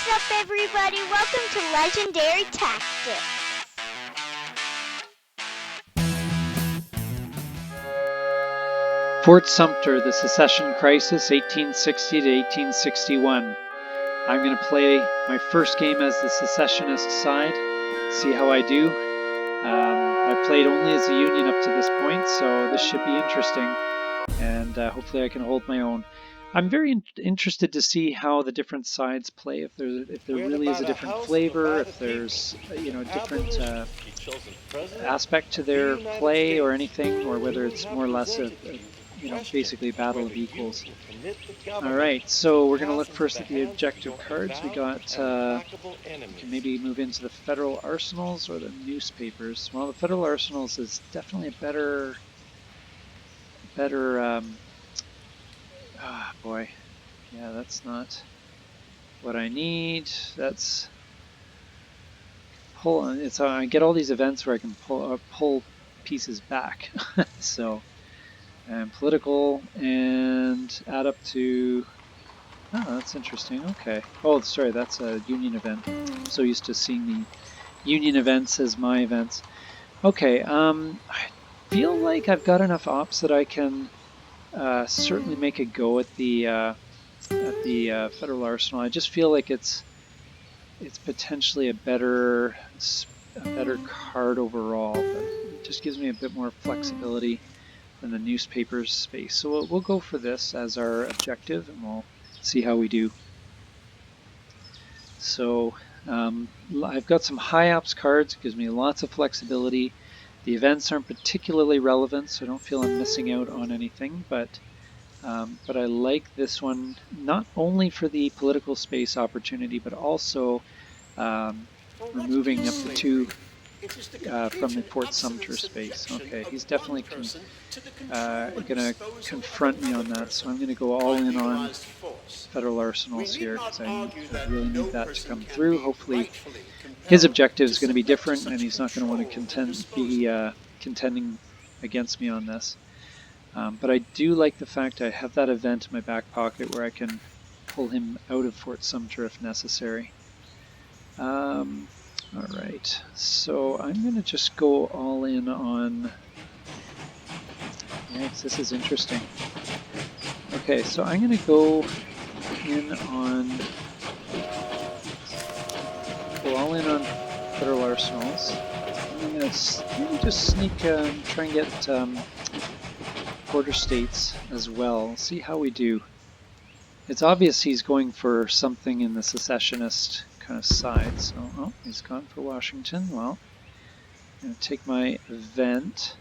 What's up, everybody? Welcome to Legendary Tactics. Fort Sumter, the Secession Crisis, 1860 to 1861. I'm going to play my first game as the Secessionist side, see how I do. I played only as a Union up to this point, so this should be interesting, and hopefully I can hold my own. I'm very interested to see how the different sides play, if there really is a different flavor, if there's a different aspect to their play or anything, or whether it's more or less a basically a battle of equals. All right, so we're going to look first at the objective cards. We got, we can maybe move into the federal arsenals or the newspapers. Well, the federal arsenals is definitely a better, boy, yeah, that's not what I need. That's pull. It's I get all these events where I can pull pieces back. So, and political and add up to. Oh, that's interesting. Okay. Oh, sorry, that's a Union event. I'm so used to seeing the Union events as my events. Okay. I feel like I've got enough ops that I can certainly make a go at the federal arsenal. I just feel like it's potentially a better card overall, but it just gives me a bit more flexibility than the newspapers space. So we'll go for this as our objective, and we'll see how we do. So I've got some high ops cards. It gives me lots of flexibility. The events aren't particularly relevant, so I don't feel I'm missing out on anything, but I like this one not only for the political space opportunity, but also removing up to 2 from the Fort Sumter space. Okay, he's definitely going to confront me on that, so I'm going to go all in on federal arsenals here because I really need that to come through. Hopefully his objective is going to be different and he's not going to want to be contending against me on this. But I do like the fact I have that event in my back pocket where I can pull him out of Fort Sumter if necessary. All right, so I'm going to just go all in on... Yikes, this is interesting. Okay, so I'm going to go all in on federal arsenals. I'm going to maybe just sneak, try and get border states as well. See how we do. It's obvious he's going for something in the secessionist kind of side. So, oh, he's gone for Washington. Well, I'm going to take my event.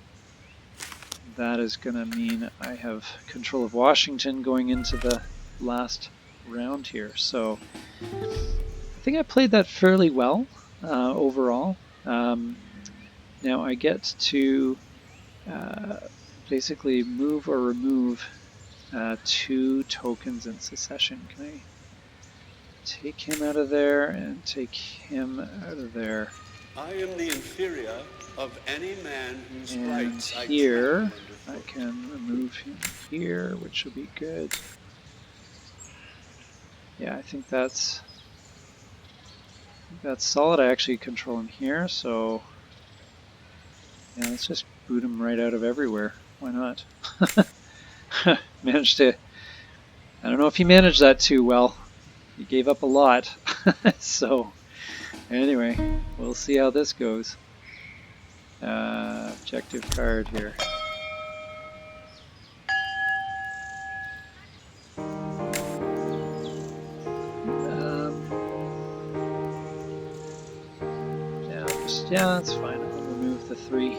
That is going to mean I have control of Washington going into the last round here. So, I think I played that fairly well overall. Now I get to basically move or remove 2 tokens in secession. Can I take him out of there and take him out of there? I am the inferior of any man whose and rights here I can remove him here, which will be good. Yeah, I think that's solid. I actually control him here, so yeah, let's just boot him right out of everywhere. Why not? Managed to... I don't know if he managed that too well. He gave up a lot. So, anyway, we'll see how this goes. Objective card here. Yeah, that's fine. I'll remove the 3.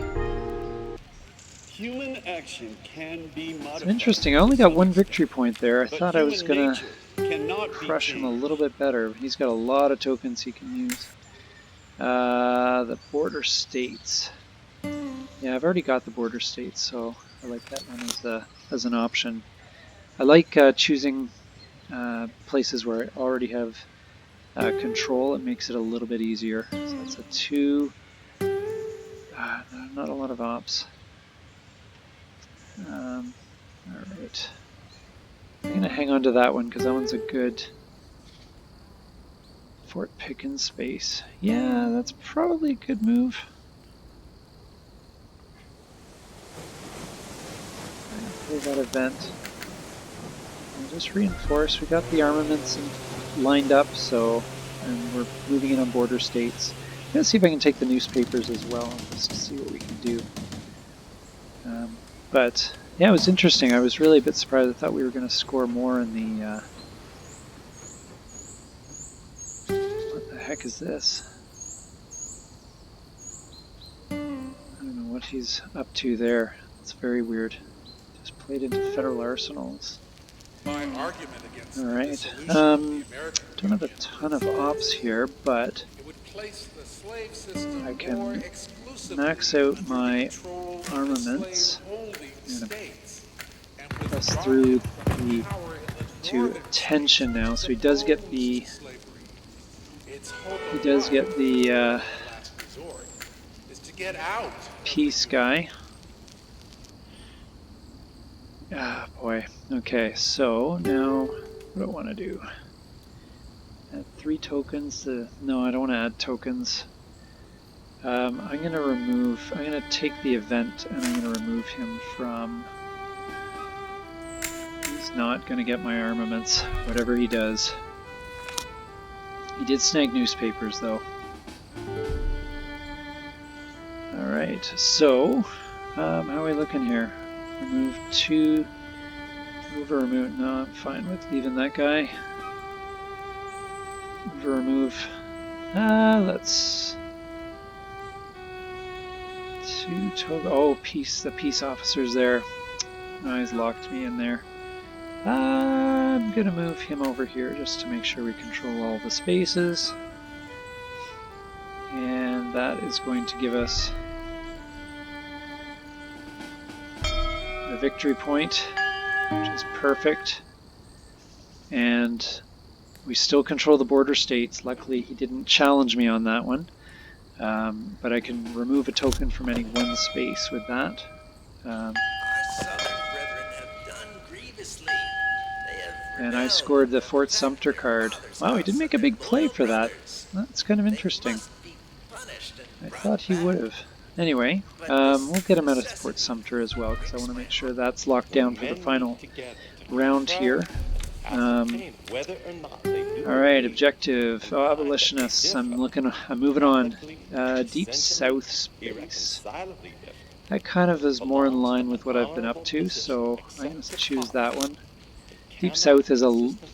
Human action can be modified. It's interesting. I only got 1 victory point there. I thought I was going to crush him a little bit better. He's got a lot of tokens he can use. The border states. Yeah, I've already got the border states, so I like that one as an option. I like choosing places where I already have control. It makes it a little bit easier. So that's a 2. Not a lot of ops. Alright. I'm going to hang on to that one because that one's a good Fort Pickens space. Yeah, that's probably a good move. Play that event. And just reinforce. We got the armaments lined up, so, and we're moving in on border states. I'm gonna see if I can take the newspapers as well, just to see what we can do. But yeah, it was interesting. I was really a bit surprised. I thought we were going to score more in the. What the heck is this? I don't know what he's up to there. It's very weird. Just played into federal arsenals. My argument against all right. the dissolution of the American don't have a ton of ops here, but it would place the slave system I can more exclusively max out under my the control of the armaments. slave-holding states, and Press withdraw through from the power in the to northern attention states now, so he to does get oppose the slavery. Its hope he of does life, get the last resort, is to get out of peace guy. Ah, boy. Okay, so now what do I want to do? Add 3 tokens. No, I don't want to add tokens. I'm going to remove. I'm going to take the event and I'm going to remove him from. He's not going to get my armaments, whatever he does. He did snag newspapers, though. Alright, so how are we looking here? Remove 2. Move or remove. No, I'm fine with leaving that guy. Move or remove. Let's. 2 token. Oh, peace. The peace officer's there. Oh, he's locked me in there. I'm gonna move him over here just to make sure we control all the spaces. And that is going to give us the victory point, which is perfect. And we still control the border states. Luckily, he didn't challenge me on that one. But I can remove a token from any one space with that. And I scored the Fort Sumter card. Wow, he didn't make a big play for that. That's kind of interesting. I thought he would have. Anyway, we'll get him out of Fort Sumter as well, because I want to make sure that's locked down for the final round here. Alright, objective. Oh, abolitionists. I'm moving on. Deep South space. That kind of is more in line with what I've been up to, so I'm going to choose that one. Deep South is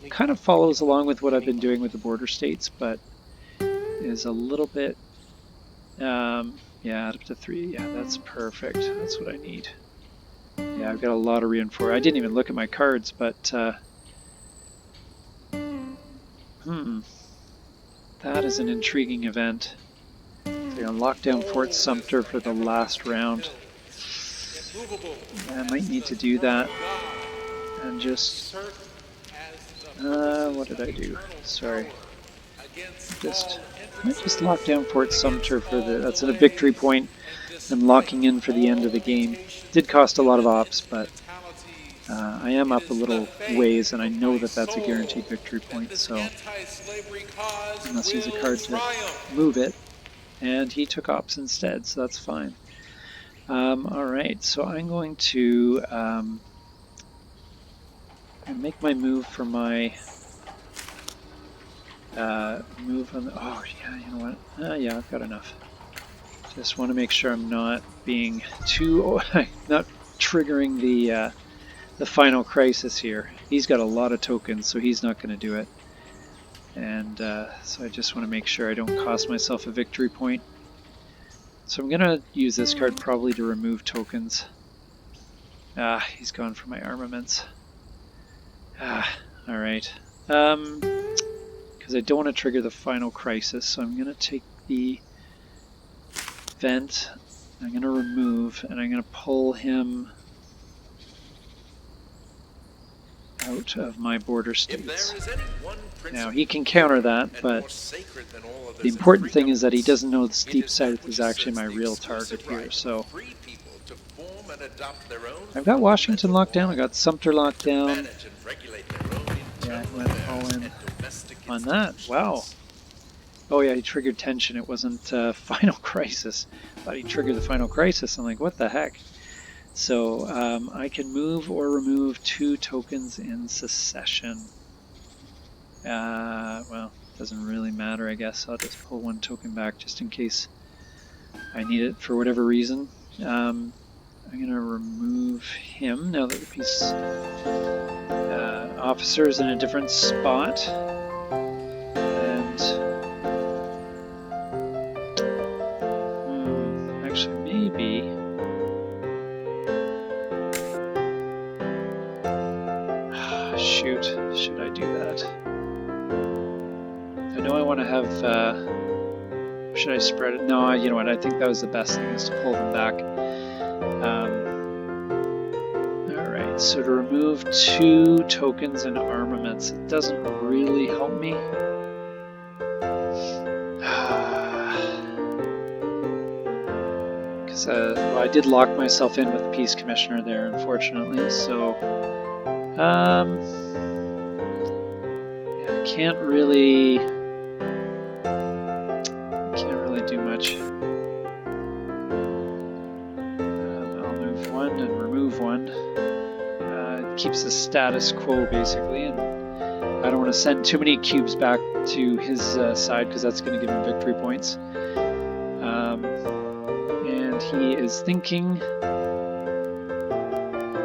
kind of follows along with what I've been doing with the border states, but is a little bit, yeah, up to 3. Yeah, that's perfect. That's what I need. Yeah, I've got a lot of reinforcement. I didn't even look at my cards, but that is an intriguing event. So I'm going to lock down Fort Sumter for the last round. I might need to do that. And just, what did I do? Sorry. I might just lock down Fort Sumter for that's a victory point. I'm locking in for the end of the game. Did cost a lot of ops, but I am up a little ways, and I know that that's a guaranteed victory point, so I must use a card to move it, and he took ops instead, so that's fine. Alright, so I'm going to make my move for my move on the, oh yeah, you know what, yeah, I've got enough. Just want to make sure I'm not being too, not triggering the final crisis here. He's got a lot of tokens, so he's not going to do it. And so I just want to make sure I don't cost myself a victory point. So I'm going to use this card probably to remove tokens. He's gone for my armaments. Alright. Because I don't want to trigger the final crisis, so I'm going to take the event, I'm going to remove, and I'm going to pull him out of my border states. Now he can counter that, but the important thing is that he doesn't know the Deep South is actually my real target here. So I've got Washington locked down, I got Sumter locked down. Yeah, I went all in on that. Wow. Oh yeah, he triggered tension. It wasn't final crisis. I thought he triggered the final crisis. I'm like, what the heck? So I can move or remove 2 tokens in Secession. Well, doesn't really matter, I guess. I'll just pull 1 token back just in case I need it for whatever reason. I'm going to remove him now that the peace officer is in a different spot. And actually, maybe. Shoot, should I do that? I know I want to have. Should I spread it? No, you know what? I think that was the best thing, is to pull them back. Alright, so to remove 2 tokens and armaments, it doesn't really help me. Because well, I did lock myself in with the Peace Commissioner there, unfortunately, so yeah, I can't really do much. I'll move 1 and remove 1. It keeps the status quo basically, and I don't want to send too many cubes back to his side because that's going to give him victory points. And he is thinking.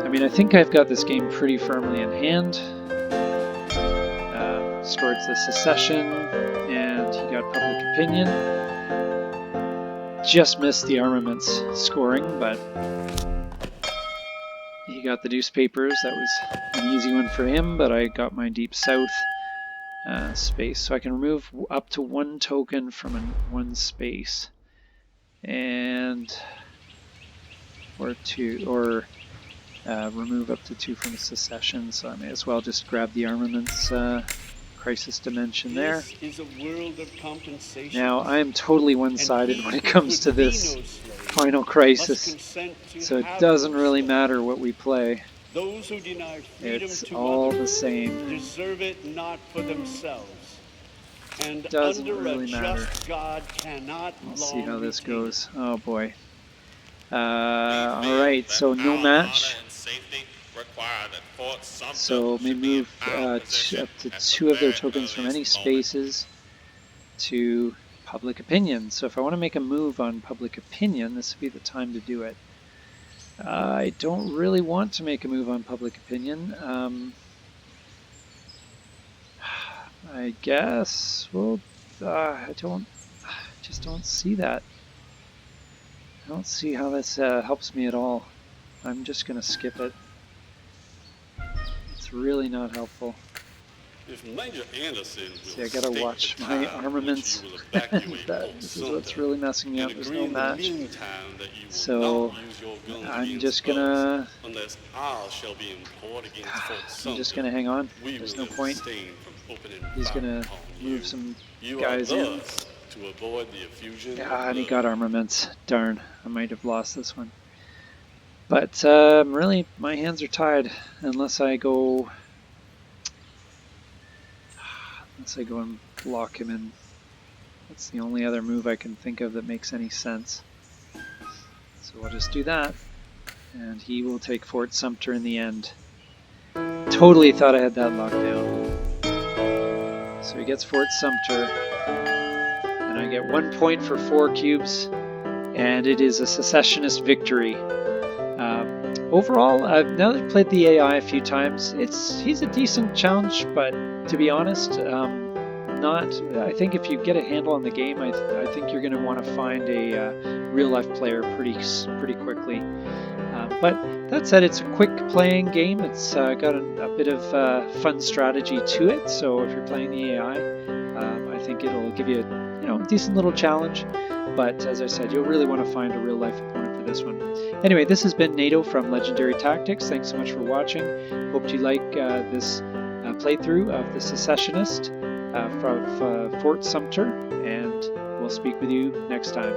I mean, I think I've got this game pretty firmly in hand. Towards the Secession, and he got public opinion. Just missed the armaments scoring, but he got the newspapers. That was an easy one for him, but I got my deep south space. So I can remove up to 1 token from 1 space. And or remove up to 2 from a Secession, so I may as well just grab the armaments crisis dimension there. This is a world of compensation. Now I am totally one-sided when it comes to this final crisis, so it doesn't really matter what we play. Those who deny freedom It's to all others the same. deserve it not for themselves. And Doesn't under really a matter. just God cannot We'll see how this retain it. goes. Oh boy. Alright, so no match. So may move up to 2 of their tokens from any spaces to public opinion. So if I want to make a move on public opinion, this would be the time to do it. I don't really want to make a move on public opinion. I guess, well, I just don't see that. I don't see how this helps me at all. I'm just going to skip it. It's really not helpful. If Major Anderson See, I gotta watch my armaments. This is what's really messing me up. There's no match. So I'm just gonna hang on. There's no point. He's gonna move some guys in. Yeah, and he got armaments. Darn, I might have lost this one. But really, my hands are tied unless I go and block him in. That's the only other move I can think of that makes any sense. So we'll just do that, and he will take Fort Sumter in the end. Totally thought I had that locked down. So he gets Fort Sumter, and I get 1 point for 4 cubes, and it is a secessionist victory. Overall, now that I've played the AI a few times, he's a decent challenge, but to be honest, I think if you get a handle on the game, I think you're going to want to find a real-life player pretty quickly. But that said, it's a quick playing game. It's got a bit of fun strategy to it, so if you're playing the AI, I think it'll give you a decent little challenge. But as I said, you'll really want to find a real-life opponent for this one. Anyway, this has been NATO from Legendary Tactics. Thanks so much for watching. Hope you like this playthrough of the Secessionist from Fort Sumter, and we'll speak with you next time.